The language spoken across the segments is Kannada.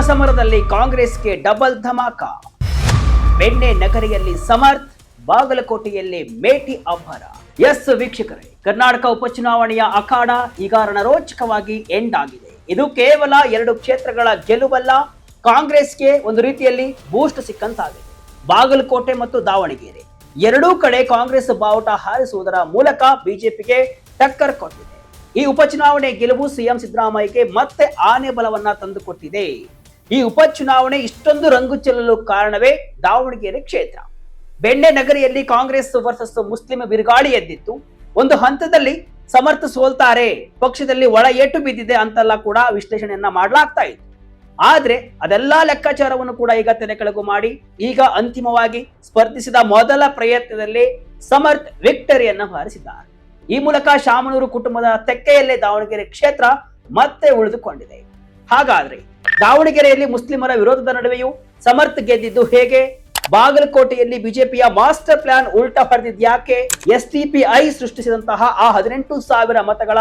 ಸಮರದಲ್ಲಿ ಕಾಂಗ್ರೆಸ್ಗೆ ಡಬಲ್ ಧಮಾಕ. ಬೆಣ್ಣೆ ನಗರಿಯಲ್ಲಿ ಸಮರ್ಥ್, ಬಾಗಲಕೋಟೆಯಲ್ಲಿ ಮೇಟಿ ಅಬ್ಬರ. ಎಸ್ ವೀಕ್ಷಕರೇ, ಕರ್ನಾಟಕ ಉಪಚುನಾವಣೆಯ ಅಖಾಡ ಈಗ ರಣರೋಚಕವಾಗಿ ಎಂಡ್ ಆಗಿದೆ. ಇದು ಕೇವಲ 2 ಕ್ಷೇತ್ರಗಳ ಗೆಲುವಲ್ಲ, ಕಾಂಗ್ರೆಸ್ಗೆ ಒಂದು ರೀತಿಯಲ್ಲಿ ಬೂಸ್ಟ್ ಸಿಕ್ಕಂತಾಗಿದೆ. ಬಾಗಲಕೋಟೆ ಮತ್ತು ದಾವಣಗೆರೆ ಎರಡೂ ಕಡೆ ಕಾಂಗ್ರೆಸ್ ಬಾವುಟ ಹಾರಿಸುವುದರ ಮೂಲಕ ಬಿಜೆಪಿಗೆ ಟಕ್ಕರ್ ಕೊಟ್ಟಿದೆ. ಈ ಉಪಚುನಾವಣೆ ಗೆಲುವು ಸಿಎಂ ಸಿದ್ದರಾಮಯ್ಯಗೆ ಮತ್ತೆ ಆನೆ ಬಲವನ್ನ ತಂದುಕೊಟ್ಟಿದೆ. ಈ ಉಪಚುನಾವಣೆ ಇಷ್ಟೊಂದು ರಂಗು ಚೆಲ್ಲಲು ಕಾರಣವೇ ದಾವಣಗೆರೆ ಕ್ಷೇತ್ರ. ಬೆಣ್ಣೆ ನಗರಿಯಲ್ಲಿ ಕಾಂಗ್ರೆಸ್ ವರ್ಸಸ್ ಮುಸ್ಲಿಂ ಬಿರುಗಾಳಿ ಎದ್ದಿತ್ತು. ಒಂದು ಹಂತದಲ್ಲಿ ಸಮರ್ಥ ಸೋಲ್ತಾರೆ, ಪಕ್ಷದಲ್ಲಿ ಒಳ ಏಟು ಬಿದ್ದಿದೆ ಅಂತೆಲ್ಲ ಕೂಡ ವಿಶ್ಲೇಷಣೆಯನ್ನ ಮಾಡಲಾಗ್ತಾ ಇತ್ತು. ಆದ್ರೆ ಅದೆಲ್ಲಾ ಲೆಕ್ಕಾಚಾರವನ್ನು ಕೂಡ ಈಗ ತೆರೆಕೆಳಗು ಮಾಡಿ ಈಗ ಅಂತಿಮವಾಗಿ ಸ್ಪರ್ಧಿಸಿದ ಮೊದಲ ಪ್ರಯತ್ನದಲ್ಲಿ ಸಮರ್ಥ್ ವಿಕ್ಟರಿಯನ್ನ ಹಾರಿಸಿದ್ದಾರೆ. ಈ ಮೂಲಕ ಶಾಮನೂರು ಕುಟುಂಬದ ತೆಕ್ಕೆಯಲ್ಲೇ ದಾವಣಗೆರೆ ಕ್ಷೇತ್ರ ಮತ್ತೆ ಉಳಿದುಕೊಂಡಿದೆ. ಹಾಗಾದ್ರೆ ದಾವಣಗೆರೆಯಲ್ಲಿ ಮುಸ್ಲಿಮರ ವಿರೋಧದ ನಡುವೆಯೂ ಸಮರ್ಥ್ ಗೆದ್ದಿದ್ದು ಹೇಗೆ? ಬಾಗಲಕೋಟೆಯಲ್ಲಿ ಬಿಜೆಪಿಯ ಮಾಸ್ಟರ್ ಪ್ಲಾನ್ ಉಲ್ಟಾ ಹೊಡೆದಿದ್ಯಾಕೆ? ಎಸ್ಟಿಪಿಐ ಸೃಷ್ಟಿಸಿದಂತಹ ಆ 18,000 ಮತಗಳ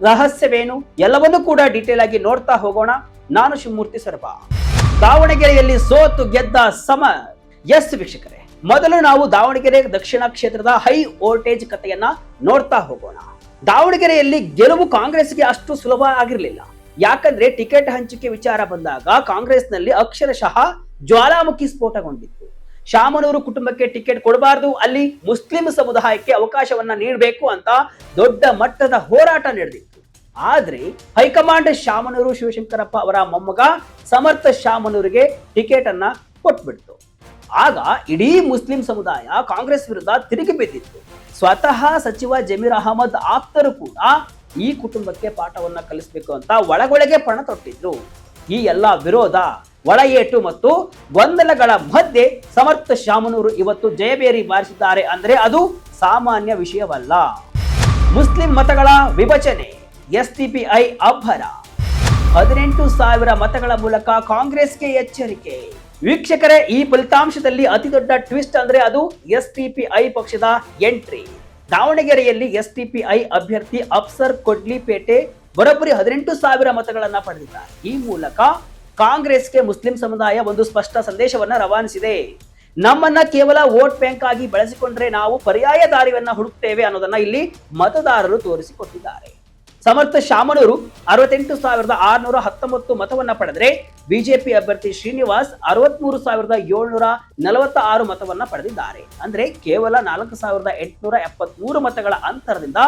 ರಹಸ್ಯವೇನು? ಎಲ್ಲವನ್ನೂ ಕೂಡ ಡೀಟೇಲ್ ಆಗಿ ನೋಡ್ತಾ ಹೋಗೋಣ. ನಾನು ಶಿವಮೂರ್ತಿ ಸರ್ಬಾ. ದಾವಣಗೆರೆಯಲ್ಲಿ ಸೋತು ಗೆದ್ದ ಸಮರ್ಥ್. ಎಸ್ ವೀಕ್ಷಕರೇ, ಮೊದಲು ನಾವು ದಾವಣಗೆರೆ ದಕ್ಷಿಣ ಕ್ಷೇತ್ರದ ಹೈ ವೋಲ್ಟೇಜ್ ಕಥೆಯನ್ನ ನೋಡ್ತಾ ಹೋಗೋಣ. ದಾವಣಗೆರೆಯಲ್ಲಿ ಗೆಲುವು ಕಾಂಗ್ರೆಸ್ಗೆ ಅಷ್ಟು ಸುಲಭ ಆಗಿರಲಿಲ್ಲ. ಯಾಕಂದ್ರೆ ಟಿಕೆಟ್ ಹಂಚಿಕೆ ವಿಚಾರ ಬಂದಾಗ ಕಾಂಗ್ರೆಸ್ನಲ್ಲಿ ಅಕ್ಷರಶಃ ಜ್ವಾಲಾಮುಖಿ ಸ್ಫೋಟಗೊಂಡಿತ್ತು. ಶಾಮನೂರು ಕುಟುಂಬಕ್ಕೆ ಟಿಕೆಟ್ ಕೊಡಬಾರದು, ಅಲ್ಲಿ ಮುಸ್ಲಿಂ ಸಮುದಾಯಕ್ಕೆ ಅವಕಾಶವನ್ನ ನೀಡಬೇಕು ಅಂತ ದೊಡ್ಡ ಮಟ್ಟದ ಹೋರಾಟ ನಡೆದಿತ್ತು. ಆದ್ರೆ ಹೈಕಮಾಂಡ್ ಶಾಮನೂರು ಶಿವಶಂಕರಪ್ಪ ಅವರ ಮೊಮ್ಮಗ ಸಮರ್ಥ ಶಾಮನೂರಿಗೆ ಟಿಕೆಟ್ ಅನ್ನ ಕೊಟ್ಬಿಡ್ತು. ಆಗ ಇಡೀ ಮುಸ್ಲಿಂ ಸಮುದಾಯ ಕಾಂಗ್ರೆಸ್ ವಿರುದ್ಧ ತಿರುಗಿ ಬಿದ್ದಿತ್ತು. ಸ್ವತಃ ಸಚಿವ ಜಮೀರ್ ಅಹಮದ್ ಆಪ್ತರು ಕೂಡ ಈ ಕುಟುಂಬಕ್ಕೆ ಪಾಠವನ್ನ ಕಲಿಸಬೇಕು ಅಂತ ಒಳಗೊಳಗೆ ಪಣ ತೊಟ್ಟಿದ್ರು. ಈ ಎಲ್ಲಾ ವಿರೋಧ, ಒಳ ಏಟು ಮತ್ತು ಗೊಂದಲಗಳ ಮಧ್ಯೆ ಸಮರ್ಥ ಶಾಮನೂರು ಇವತ್ತು ಜಯಬೇರಿ ಬಾರಿಸಿದ್ದಾರೆ ಅಂದ್ರೆ ಅದು ಸಾಮಾನ್ಯ ವಿಷಯವಲ್ಲ. ಮುಸ್ಲಿಂ ಮತಗಳ ವಿಭಜನೆ, ಎಸ್ಟಿಪಿಐ ಅಬ್ಬರ. 18,000 ಮತಗಳ ಮೂಲಕ ಕಾಂಗ್ರೆಸ್ಗೆ ಎಚ್ಚರಿಕೆ. ವೀಕ್ಷಕರೇ, ಈ ಫಲಿತಾಂಶದಲ್ಲಿ ಅತಿ ದೊಡ್ಡ ಟ್ವಿಸ್ಟ್ ಅಂದ್ರೆ ಅದು ಎಸ್ಟಿಪಿಐ ಪಕ್ಷದ ಎಂಟ್ರಿ. ದಾವಣಗೆರೆಯಲ್ಲಿ ಎಸ್ಟಿಪಿಐ ಅಭ್ಯರ್ಥಿ ಅಫ್ಸರ್ ಕೊಡ್ಲಿಪೇಟೆ ಬರೋಬ್ಬರಿ 18,000 ಮತಗಳನ್ನ ಪಡೆದಿದ್ದಾರೆ. ಈ ಮೂಲಕ ಕಾಂಗ್ರೆಸ್ಗೆ ಮುಸ್ಲಿಂ ಸಮುದಾಯ ಒಂದು ಸ್ಪಷ್ಟ ಸಂದೇಶವನ್ನ ರವಾನಿಸಿದೆ. ನಮ್ಮನ್ನ ಕೇವಲ ವೋಟ್ ಬ್ಯಾಂಕ್ ಆಗಿ ಬಳಸಿಕೊಂಡ್ರೆ ನಾವು ಪರ್ಯಾಯ ದಾರಿಯನ್ನ ಹುಡುಕ್ತೇವೆ ಅನ್ನೋದನ್ನ ಇಲ್ಲಿ ಮತದಾರರು ತೋರಿಸಿಕೊಟ್ಟಿದ್ದಾರೆ. ಸಮರ್ಥ ಶಾಮನೂರು 68,619 ಮತವನ್ನ ಪಡೆದರೆ ಬಿಜೆಪಿ ಅಭ್ಯರ್ಥಿ ಶ್ರೀನಿವಾಸ್ 63,746 ಮತವನ್ನ ಪಡೆದಿದ್ದಾರೆ. ಅಂದ್ರೆ ಕೇವಲ 4,873 ಮತಗಳ ಅಂತರದಿಂದ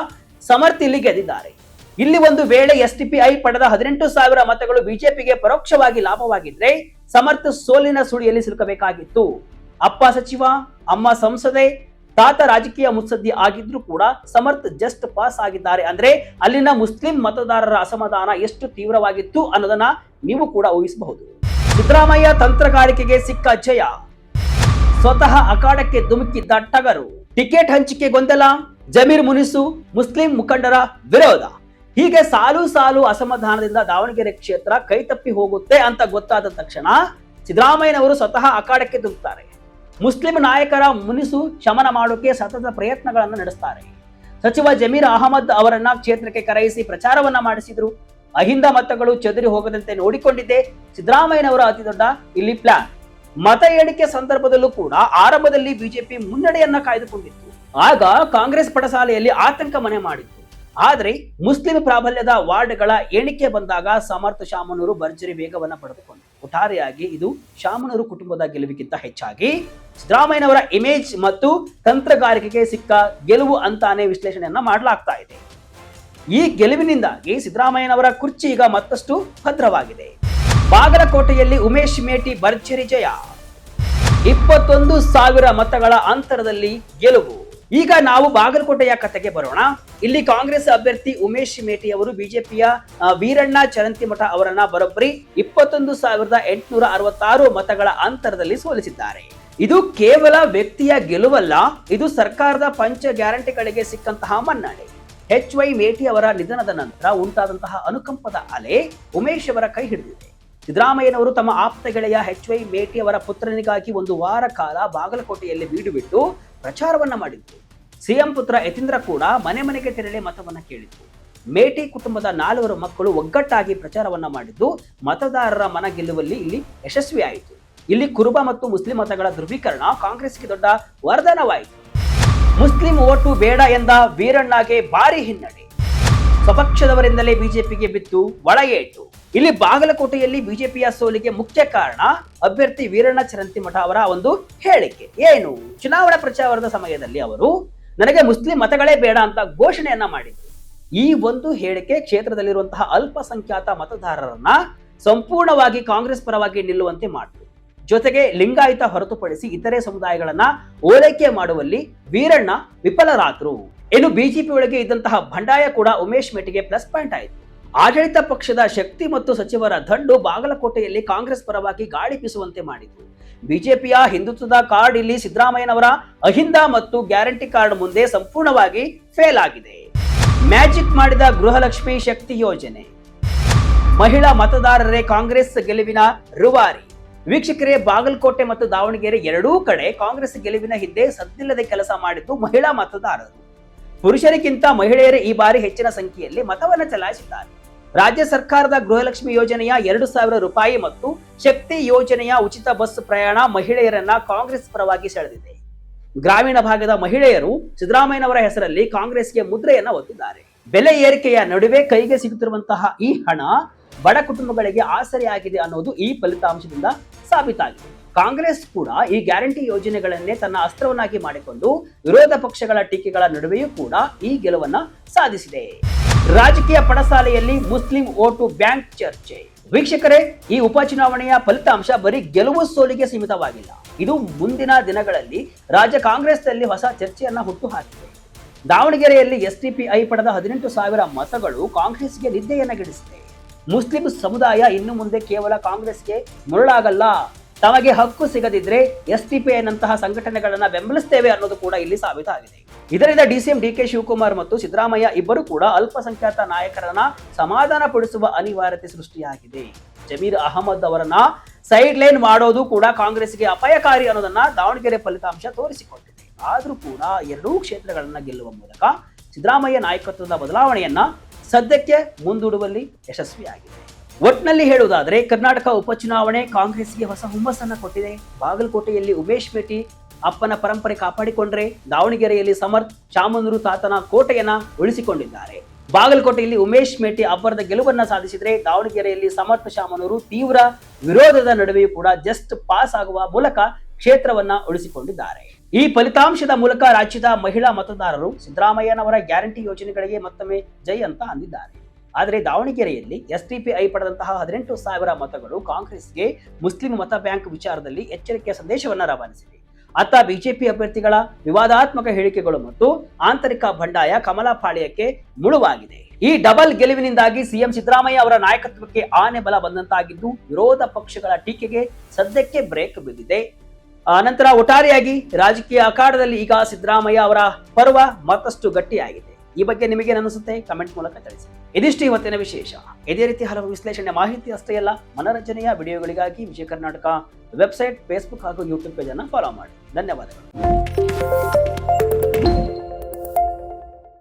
ಸಮರ್ಥ್ ಇಲ್ಲಿ ಗೆದ್ದಿದ್ದಾರೆ. ಇಲ್ಲಿ ಒಂದು ವೇಳೆ ಎಸ್ಟಿಪಿಐ ಪಡೆದ 18,000 ಮತಗಳು ಬಿಜೆಪಿಗೆ ಪರೋಕ್ಷವಾಗಿ ಲಾಭವಾಗಿದ್ರೆ ಸಮರ್ಥ ಸೋಲಿನ ಸುಳಿಯಲ್ಲಿ ಸಿಲುಕಬೇಕಾಗಿತ್ತು. ಅಪ್ಪ ಸಚಿವ, ಅಮ್ಮ ಸಂಸದೆ, ತಾತ ರಾಜಕೀಯ ಮುತ್ಸದ್ದಿ ಆಗಿದ್ರು ಕೂಡ ಸಮರ್ಥ ಜಸ್ಟ್ ಪಾಸ್ ಆಗಿದ್ದಾರೆ. ಅಂದ್ರೆ ಅಲ್ಲಿನ ಮುಸ್ಲಿಂ ಮತದಾರರ ಅಸಮಾಧಾನ ಎಷ್ಟು ತೀವ್ರವಾಗಿತ್ತು ಅನ್ನೋದನ್ನ ನೀವು ಕೂಡ ಊಹಿಸಬಹುದು. ಸಿದ್ದರಾಮಯ್ಯ ತಂತ್ರಗಾರಿಕೆಗೆ ಸಿಕ್ಕ ಜಯ. ಸ್ವತಃ ಅಖಾಡಕ್ಕೆ ಧುಮುಕಿದ್ದ ಟಗರು. ಟಿಕೆಟ್ ಹಂಚಿಕೆ ಗೊಂದಲ, ಜಮೀರ್ ಮುನಿಸು, ಮುಸ್ಲಿಂ ಮುಖಂಡರ ವಿರೋಧ, ಹೀಗೆ ಸಾಲು ಸಾಲು ಅಸಮಾಧಾನದಿಂದ ದಾವಣಗೆರೆ ಕ್ಷೇತ್ರ ಕೈತಪ್ಪಿ ಹೋಗುತ್ತೆ ಅಂತ ಗೊತ್ತಾದ ತಕ್ಷಣ ಸಿದ್ದರಾಮಯ್ಯನವರು ಸ್ವತಃ ಅಖಾಡಕ್ಕೆ ಧುಮುಕ್ತಾರೆ. ಮುಸ್ಲಿಂ ನಾಯಕರ ಮುನಿಸು ಶಮನ ಮಾಡೋಕೆ ಸತತ ಪ್ರಯತ್ನಗಳನ್ನು ನಡೆಸ್ತಾರೆ. ಸಚಿವ ಜಮೀರ್ ಅಹಮದ್ ಅವರನ್ನ ಕ್ಷೇತ್ರಕ್ಕೆ ಕರೆಯಿಸಿ ಪ್ರಚಾರವನ್ನ ಮಾಡಿಸಿದ್ರು. ಅಹಿಂದ ಮತಗಳು ಚದುರಿ ಹೋಗದಂತೆ ನೋಡಿಕೊಂಡಿದ್ದೆ ಸಿದ್ದರಾಮಯ್ಯನವರ ಅತಿ ದೊಡ್ಡ ಇಲ್ಲಿ ಪ್ಲಾನ್. ಮತ ಎಣಿಕೆ ಸಂದರ್ಭದಲ್ಲೂ ಕೂಡ ಆರಂಭದಲ್ಲಿ ಬಿಜೆಪಿ ಮುನ್ನಡೆಯನ್ನ ಕಾಯ್ದುಕೊಂಡಿತ್ತು. ಆಗ ಕಾಂಗ್ರೆಸ್ ಪಡಸಾಲೆಯಲ್ಲಿ ಆತಂಕ ಮನೆ ಮಾಡಿತ್ತು. ಆದ್ರೆ ಮುಸ್ಲಿಂ ಪ್ರಾಬಲ್ಯದ ವಾರ್ಡ್ಗಳ ಎಣಿಕೆ ಬಂದಾಗ ಸಮರ್ಥ ಶಾಮನೂರು ಭರ್ಜರಿ ವೇಗವನ್ನ ಪಡೆದುಕೊಂಡರು. ಒಟ್ಟಾರೆಯಾಗಿ ಇದು ಶಾಮನೂರು ಕುಟುಂಬದ ಗೆಲುವಿಗಿಂತ ಹೆಚ್ಚಾಗಿ ಸಿದ್ದರಾಮಯ್ಯನವರ ಇಮೇಜ್ ಮತ್ತು ತಂತ್ರಗಾರಿಕೆಗೆ ಸಿಕ್ಕ ಗೆಲುವು ಅಂತಾನೆ ವಿಶ್ಲೇಷಣೆಯನ್ನ ಮಾಡಲಾಗ್ತಾ ಇದೆ. ಈ ಗೆಲುವಿನಿಂದಾಗಿ ಸಿದ್ದರಾಮಯ್ಯನವರ ಕುರ್ಚಿ ಈಗ ಮತ್ತಷ್ಟು ಭದ್ರವಾಗಿದೆ. ಬಾಗಲಕೋಟೆಯಲ್ಲಿ ಉಮೇಶ್ ಮೇಟಿ ಭರ್ಜರಿ ಜಯ. 21,000 ಮತಗಳ ಅಂತರದಲ್ಲಿ ಗೆಲುವು. ಈಗ ನಾವು ಬಾಗಲಕೋಟೆಯ ಕಥೆಗೆ ಬರೋಣ. ಇಲ್ಲಿ ಕಾಂಗ್ರೆಸ್ ಅಭ್ಯರ್ಥಿ ಉಮೇಶ್ ಮೇಟಿ ಅವರು ಬಿಜೆಪಿಯ ವೀರಣ್ಣ ಚರಂತಿಮಠ ಅವರನ್ನ ಬರೋಬ್ಬರಿ 21,866 ಮತಗಳ ಅಂತರದಲ್ಲಿ ಸೋಲಿಸಿದ್ದಾರೆ. ಇದು ಕೇವಲ ವ್ಯಕ್ತಿಯ ಗೆಲುವಲ್ಲ, ಇದು ಸರ್ಕಾರದ ಪಂಚ ಗ್ಯಾರಂಟಿಗಳಿಗೆ ಸಿಕ್ಕಂತಹ ಮನ್ನಣೆ. HY ಮೇಟಿ ಅವರ ನಿಧನದ ನಂತರ ಉಂಟಾದಂತಹ ಅನುಕಂಪದ ಅಲೆ ಉಮೇಶ್ ಅವರ ಕೈ ಹಿಡಿದಿದೆ. ಸಿದ್ದರಾಮಯ್ಯನವರು ತಮ್ಮ ಆಪ್ತ ಗೆಳೆಯ HY ಮೇಟಿ ಅವರ ಪುತ್ರನಿಗಾಗಿ 1 ವಾರ ಕಾಲ ಬಾಗಲಕೋಟೆಯಲ್ಲಿ ಬೀಡು ಬಿಟ್ಟು ಪ್ರಚಾರವನ್ನ ಮಾಡಿತ್ತು. ಸಿಎಂ ಪುತ್ರ ಯತೀಂದ್ರ ಕೂಡ ಮನೆ ಮನೆಗೆ ತೆರಳಿ ಮತವನ್ನ ಕೇಳಿತ್ತು. ಮೇಟಿ ಕುಟುಂಬದ 4 ಮಕ್ಕಳು ಒಗ್ಗಟ್ಟಾಗಿ ಪ್ರಚಾರವನ್ನ ಮಾಡಿದ್ದು ಮತದಾರರ ಮನ ಗೆಲ್ಲುವಲ್ಲಿ ಇಲ್ಲಿ ಯಶಸ್ವಿಯಾಯಿತು. ಇಲ್ಲಿ ಕುರುಬ ಮತ್ತು ಮುಸ್ಲಿಂ ಮತಗಳ ಧ್ರುವೀಕರಣ ಕಾಂಗ್ರೆಸ್ಗೆ ದೊಡ್ಡ ವರದಾನವಾಯಿತು. ಮುಸ್ಲಿಂ ಓಟು ಬೇಡ ಎಂದ ವೀರಣ್ಣಗೆ ಭಾರಿ ಹಿನ್ನಡೆ. ಸ್ವಪಕ್ಷದವರಿಂದಲೇ ಬಿಜೆಪಿಗೆ ಬಿತ್ತು ಒಳಗೇಟು. ಇಲ್ಲಿ ಬಾಗಲಕೋಟೆಯಲ್ಲಿ ಬಿಜೆಪಿಯ ಸೋಲಿಗೆ ಮುಖ್ಯ ಕಾರಣ ಅಭ್ಯರ್ಥಿ ವೀರಣ್ಣ ಚರಂತಿಮಠ ಅವರ ಒಂದು ಹೇಳಿಕೆ. ಏನು? ಚುನಾವಣಾ ಪ್ರಚಾರದ ಸಮಯದಲ್ಲಿ ಅವರು ನನಗೆ ಮುಸ್ಲಿಂ ಮತಗಳೇ ಬೇಡ ಅಂತ ಘೋಷಣೆಯನ್ನ ಮಾಡಿದ್ರು. ಈ ಒಂದು ಹೇಳಿಕೆ ಕ್ಷೇತ್ರದಲ್ಲಿರುವಂತಹ ಅಲ್ಪಸಂಖ್ಯಾತ ಮತದಾರರನ್ನ ಸಂಪೂರ್ಣವಾಗಿ ಕಾಂಗ್ರೆಸ್ ಪರವಾಗಿ ನಿಲ್ಲುವಂತೆ ಮಾಡಿತು. ಜೊತೆಗೆ ಲಿಂಗಾಯತ ಹೊರತುಪಡಿಸಿ ಇತರೆ ಸಮುದಾಯಗಳನ್ನ ಓಲೈಕೆ ಮಾಡುವಲ್ಲಿ ವೀರಣ್ಣ ವಿಫಲರಾದ್ರು. ಇನ್ನು ಬಿಜೆಪಿ ಒಳಗೆ ಇದ್ದಂತಹ ಬಂಡಾಯ ಕೂಡ ಉಮೇಶ್ ಮೇಟಿಗೆ ಪ್ಲಸ್ ಪಾಯಿಂಟ್ ಆಯಿತು. ಆಡಳಿತ ಪಕ್ಷದ ಶಕ್ತಿ ಮತ್ತು ಸಚಿವರ ದಂಡು ಬಾಗಲಕೋಟೆಯಲ್ಲಿ ಕಾಂಗ್ರೆಸ್ ಪರವಾಗಿ ಗಾಳಿ ಬೀಸುವಂತೆ ಮಾಡಿತು. ಬಿಜೆಪಿಯ ಹಿಂದುತ್ವದ ಕಾರ್ಡ್ ಇಲ್ಲಿ ಸಿದ್ದರಾಮಯ್ಯನವರ ಅಹಿಂದ ಮತ್ತು ಗ್ಯಾರಂಟಿ ಕಾರ್ಡ್ ಮುಂದೆ ಸಂಪೂರ್ಣವಾಗಿ ಫೇಲ್ ಆಗಿದೆ. ಮ್ಯಾಜಿಕ್ ಮಾಡಿದ ಗೃಹಲಕ್ಷ್ಮಿ ಶಕ್ತಿ ಯೋಜನೆ. ಮಹಿಳಾ ಮತದಾರರೇ ಕಾಂಗ್ರೆಸ್ ಗೆಲುವಿನ ರೂವಾರಿ. ವೀಕ್ಷಕರೇ, ಬಾಗಲಕೋಟೆ ಮತ್ತು ದಾವಣಗೆರೆ ಎರಡೂ ಕಡೆ ಕಾಂಗ್ರೆಸ್ ಗೆಲುವಿನ ಹಿಂದೆ ಸದ್ದಿಲ್ಲದೆ ಕೆಲಸ ಮಾಡಿದ್ದು ಮಹಿಳಾ ಮತದಾರರು. ಪುರುಷರಿಗಿಂತ ಮಹಿಳೆಯರೇ ಈ ಬಾರಿ ಹೆಚ್ಚಿನ ಸಂಖ್ಯೆಯಲ್ಲಿ ಮತವನ್ನು ಚಲಾಯಿಸಿದ್ದಾರೆ. ರಾಜ್ಯ ಸರ್ಕಾರದ ಗೃಹಲಕ್ಷ್ಮಿ ಯೋಜನೆಯ 2,000 ರೂಪಾಯಿ ಮತ್ತು ಶಕ್ತಿ ಯೋಜನೆಯ ಉಚಿತ ಬಸ್ ಪ್ರಯಾಣ ಮಹಿಳೆಯರನ್ನ ಕಾಂಗ್ರೆಸ್ ಪರವಾಗಿ ಸೆಳೆದಿದೆ. ಗ್ರಾಮೀಣ ಭಾಗದ ಮಹಿಳೆಯರು ಸಿದ್ದರಾಮಯ್ಯನವರ ಹೆಸರಲ್ಲಿ ಕಾಂಗ್ರೆಸ್ಗೆ ಮುದ್ರೆಯನ್ನ ಒತ್ತಿದ್ದಾರೆ. ಬೆಲೆ ಏರಿಕೆಯ ನಡುವೆ ಕೈಗೆ ಸಿಗುತ್ತಿರುವಂತಹ ಈ ಹಣ ಬಡ ಕುಟುಂಬಗಳಿಗೆ ಆಸರೆಯಾಗಿದೆ ಅನ್ನೋದು ಈ ಫಲಿತಾಂಶದಿಂದ ಸಾಬೀತಾಗಿದೆ. ಕಾಂಗ್ರೆಸ್ ಕೂಡ ಈ ಗ್ಯಾರಂಟಿ ಯೋಜನೆಗಳನ್ನೇ ತನ್ನ ಅಸ್ತ್ರವನ್ನಾಗಿ ಮಾಡಿಕೊಂಡು ವಿರೋಧ ಪಕ್ಷಗಳ ಟೀಕೆಗಳ ನಡುವೆಯೂ ಕೂಡ ಈ ಗೆಲುವನ್ನ ಸಾಧಿಸಿದೆ. ರಾಜಕೀಯ ಪಡಸಾಲೆಯಲ್ಲಿ ಮುಸ್ಲಿಂ ಓಟು ಬ್ಯಾಂಕ್ ಚರ್ಚೆ. ವೀಕ್ಷಕರೇ, ಈ ಉಪಚುನಾವಣೆಯ ಫಲಿತಾಂಶ ಬರೀ ಗೆಲುವು ಸೋಲಿಗೆ ಸೀಮಿತವಾಗಿಲ್ಲ. ಇದು ಮುಂದಿನ ದಿನಗಳಲ್ಲಿ ರಾಜ್ಯ ಕಾಂಗ್ರೆಸ್ನಲ್ಲಿ ಹೊಸ ಚರ್ಚೆಯನ್ನ ಹುಟ್ಟುಹಾಕಿದೆ. ದಾವಣಗೆರೆಯಲ್ಲಿ ಎಸ್ಡಿಪಿಐ ಪಡೆದ 18,000 ಮತಗಳು ಕಾಂಗ್ರೆಸ್ಗೆ ನಿದ್ದೆಯನ್ನ ಗೆಡಿಸಿದೆ. ಮುಸ್ಲಿಂ ಸಮುದಾಯ ಇನ್ನು ಮುಂದೆ ಕೇವಲ ಕಾಂಗ್ರೆಸ್ಗೆ ಮರುಳಾಗಲ್ಲ, ತಮಗೆ ಹಕ್ಕು ಸಿಗದಿದ್ರೆ ಎಸ್ಡಿಪಿಐ ನಂತಹ ಸಂಘಟನೆಗಳನ್ನ ಬೆಂಬಲಿಸ್ತೇವೆ ಅನ್ನೋದು ಕೂಡ ಇಲ್ಲಿ ಸಾಬೀತಾಗಿದೆ. ಇದರಿಂದ ಡಿಸಿಎಂ ಡಿಕೆ ಶಿವಕುಮಾರ್ ಮತ್ತು ಸಿದ್ದರಾಮಯ್ಯ ಇಬ್ಬರು ಕೂಡ ಅಲ್ಪಸಂಖ್ಯಾತ ನಾಯಕರನ್ನ ಸಮಾಧಾನ ಪಡಿಸುವ ಅನಿವಾರ್ಯತೆ ಸೃಷ್ಟಿಯಾಗಿದೆ. ಜಮೀರ್ ಅಹಮದ್ ಅವರನ್ನ ಸೈಡ್ ಲೈನ್ ಮಾಡೋದು ಕೂಡ ಕಾಂಗ್ರೆಸ್ಗೆ ಅಪಾಯಕಾರಿ ಅನ್ನೋದನ್ನ ದಾವಣಗೆರೆ ಫಲಿತಾಂಶ ತೋರಿಸಿಕೊಟ್ಟಿದೆ. ಆದ್ರೂ ಕೂಡ ಎರಡೂ ಕ್ಷೇತ್ರಗಳನ್ನ ಗೆಲ್ಲುವ ಮೂಲಕ ಸಿದ್ದರಾಮಯ್ಯ ನಾಯಕತ್ವದ ಬದಲಾವಣೆಯನ್ನ ಸದ್ಯಕ್ಕೆ ಮುಂದೂಡುವಲ್ಲಿ ಯಶಸ್ವಿಯಾಗಿದೆ. ಒಟ್ನಲ್ಲಿ ಹೇಳುವುದಾದರೆ ಕರ್ನಾಟಕ ಉಪಚುನಾವಣೆ ಕಾಂಗ್ರೆಸ್ಗೆ ಹೊಸ ಹುಮ್ಮಸ್ಸನ್ನ ಕೊಟ್ಟಿದೆ. ಬಾಗಲಕೋಟೆಯಲ್ಲಿ ಉಮೇಶ್ ಮೇಟಿ ಅಪ್ಪನ ಪರಂಪರೆ ಕಾಪಾಡಿಕೊಂಡ್ರೆ, ದಾವಣಗೆರೆಯಲ್ಲಿ ಸಮರ್ಥ್ ಶಾಮನೂರು ತಾತನ ಕೋಟೆಯನ್ನ ಉಳಿಸಿಕೊಂಡಿದ್ದಾರೆ. ಬಾಗಲಕೋಟೆಯಲ್ಲಿ ಉಮೇಶ್ ಮೇಟಿ ಅಬ್ಬರದ ಗೆಲುವನ್ನ ಸಾಧಿಸಿದ್ರೆ, ದಾವಣಗೆರೆಯಲ್ಲಿ ಸಮರ್ಥ್ ಶಾಮನೂರು ತೀವ್ರ ವಿರೋಧದ ನಡುವೆಯೂ ಕೂಡ ಜಸ್ಟ್ ಪಾಸ್ ಆಗುವ ಮೂಲಕ ಕ್ಷೇತ್ರವನ್ನ ಉಳಿಸಿಕೊಂಡಿದ್ದಾರೆ. ಈ ಫಲಿತಾಂಶದ ಮೂಲಕ ರಾಜ್ಯದ ಮಹಿಳಾ ಮತದಾರರು ಸಿದ್ದರಾಮಯ್ಯನವರ ಗ್ಯಾರಂಟಿ ಯೋಜನೆಗಳಿಗೆ ಮತ್ತೊಮ್ಮೆ ಜೈ ಅಂತ ಅಂದಿದ್ದಾರೆ. ಆದರೆ ದಾವಣಗೆರೆಯಲ್ಲಿ ಎಸ್ಡಿಪಿಐ ಪಡೆದಂತಹ 18,000 ಮತಗಳು ಕಾಂಗ್ರೆಸ್ಗೆ ಮುಸ್ಲಿಂ ಮತ ಬ್ಯಾಂಕ್ ವಿಚಾರದಲ್ಲಿ ಎಚ್ಚರಿಕೆಯ ಸಂದೇಶವನ್ನ ರವಾನಿಸಿವೆ. ಅತ್ತ ಬಿಜೆಪಿ ಅಭ್ಯರ್ಥಿಗಳ ವಿವಾದಾತ್ಮಕ ಹೇಳಿಕೆಗಳು ಮತ್ತು ಆಂತರಿಕ ಬಂಡಾಯ ಕಮಲ ಪಾಳ್ಯಕ್ಕೆ ಮುಳುವಾಗಿದೆ. ಈ ಡಬಲ್ ಗೆಲುವಿನಿಂದಾಗಿ ಸಿಎಂ ಸಿದ್ದರಾಮಯ್ಯ ಅವರ ನಾಯಕತ್ವಕ್ಕೆ ಆನೆ ಬಲ ಬಂದಂತಾಗಿದ್ದು, ವಿರೋಧ ಪಕ್ಷಗಳ ಟೀಕೆಗೆ ಸದ್ಯಕ್ಕೆ ಬ್ರೇಕ್ ಬಿದ್ದಿದೆ. ನಂತರ ಒಟ್ಟಾರೆಯಾಗಿ ರಾಜಕೀಯ ಅಖಾಡದಲ್ಲಿ ಈಗ ಸಿದ್ದರಾಮಯ್ಯ ಅವರ ಪರ್ವ ಮತ್ತಷ್ಟು ಗಟ್ಟಿಯಾಗಿದೆ. ಈ ಬಗ್ಗೆ ನಿಮಗೆ ಅನಿಸುತ್ತೆ? ಕಮೆಂಟ್ ಮೂಲಕ ತಿಳಿಸಿ. ಇದಿಷ್ಟು ಇವತ್ತಿನ ವಿಶೇಷ. ಇದೇ ರೀತಿ ಹಲವು ವಿಶ್ಲೇಷಣೆ ಮಾಹಿತಿ ಅಷ್ಟೇ ಅಲ್ಲ, ಮನರಂಜನೆಯ ವಿಡಿಯೋಗಳಿಗಾಗಿ ವಿಜಯ ಕರ್ನಾಟಕ ವೆಬ್ಸೈಟ್, ಫೇಸ್ಬುಕ್ ಹಾಗೂ ಯೂಟ್ಯೂಬ್ ಪೇಜ್ ಅನ್ನು ಫಾಲೋ ಮಾಡಿ. ಧನ್ಯವಾದಗಳು.